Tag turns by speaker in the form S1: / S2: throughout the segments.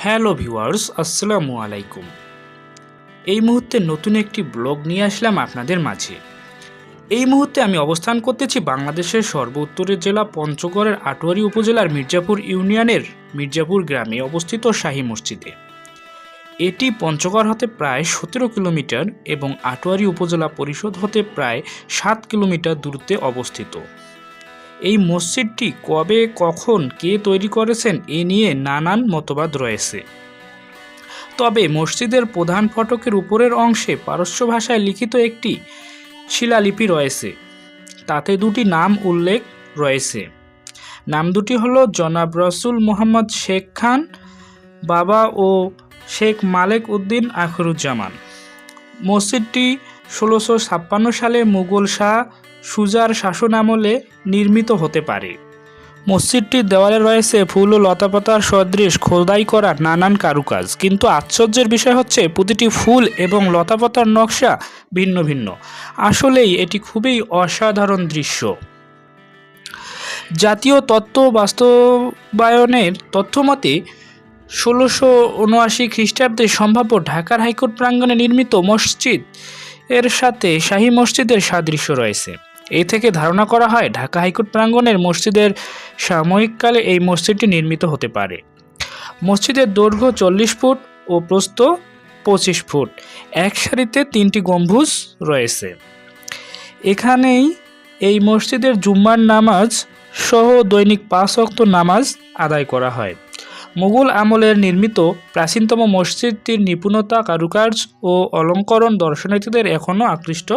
S1: Hello viewers, আসসালামু আলাইকুম। এই মুহূর্তে নতুন একটি ব্লগ নিয়ে আসলাম আপনাদের মাঝে। এই মুহূর্তে আমি অবস্থান করতেছি বাংলাদেশের সর্ব উত্তরের জেলা পঞ্চগড়ের আটোয়ারী উপজেলার মির্জাপুর ইউনিয়নের মির্জাপুর গ্রামে অবস্থিত শাহী মসজিদে। এটি পঞ্চগড় হতে প্রায় 17 কিলোমিটার এবং আটোয়ারী উপজেলা পরিষদ হতে প্রায় 7 কিলোমিটার দূরত্বে অবস্থিত। এই মসজিদটি কবে, কখন, কে তৈরি করেছেন এ নিয়ে নানান মতবাদ রয়েছে। তবে মসজিদের প্রধান ফটকের উপরের অংশে পারস্য ভাষায় লিখিত একটি শিলালিপি রয়েছে। তাতে দুটি নাম উল্লেখ রয়েছে। নাম দুটি হলো জনাব রসুল মোহাম্মদ শেখ খান বাবা ও শেখ মালেক উদ্দিন আখরুজ্জামান। মসজিদটি 1656 সালে মুঘল শাহ সুজার শাসনামলে নির্মিত হতে পারে। মসজিদটির দেওয়ালে রয়েছে ফুল ও লতাপাতার সদৃশ খোদাই করা নানান কারুকাজ, কিন্তু আশ্চর্যের বিষয় হচ্ছে প্রতিটি ফুল এবং লতাপাতার নকশা ভিন্ন ভিন্ন। আসলেই এটি খুবই অসাধারণ দৃশ্য। জাতীয় তত্ত্ব বাস্তবায়নের তথ্যমতে 1679 খ্রিস্টাব্দে সম্ভাব্য ঢাকার হাইকোর্ট প্রাঙ্গণে নির্মিত মসজিদ এর সাথে শাহী মসজিদের সাদৃশ্য রয়েছে। এই থেকে ধারণা করা হয় ঢাকা হাইকোর্ট প্রাঙ্গণের মসজিদের সাময়িককালে এই মসজিদটি নির্মিত হতে পারে। মসজিদের দৈর্ঘ্য 40 ফুট ও প্রস্থ 25 ফুট। এক সারিতে 3টি গম্বুজ রয়েছে। এখানেই এই মসজিদের জুম্মার নামাজ সহ দৈনিক 5 ওয়াক্ত নামাজ আদায় করা হয়। মুঘল আমলের নির্মিত প্রাচীনতম মসজিদটির নিপুণতা, কারুকার্য ও অলঙ্করণ দর্শনার্থীদের এখনও আকৃষ্ট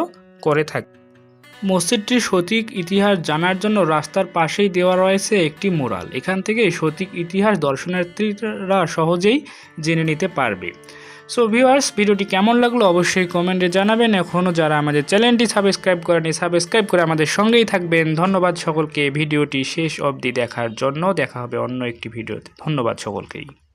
S1: করে থাকে। মসজিদটির সঠিক ইতিহাস জানার জন্য রাস্তার পাশেই দেওয়া রয়েছে একটি মুরাল। এখান থেকে সঠিক ইতিহাস দর্শনার্থীরা সহজেই জেনে নিতে পারবে। সো ভিউয়ার্স, ভিডিওটি কেমন লাগলো অবশ্যই কমেন্টে জানাবেন। এখনও যারা আমাদের চ্যানেলটি সাবস্ক্রাইব করেনি, সাবস্ক্রাইব করে আমাদের সঙ্গেই থাকবেন। ধন্যবাদ সকলকে ভিডিওটি শেষ অবধি দেখার জন্য। দেখা হবে অন্য একটি ভিডিওতে। ধন্যবাদ সকলকেই।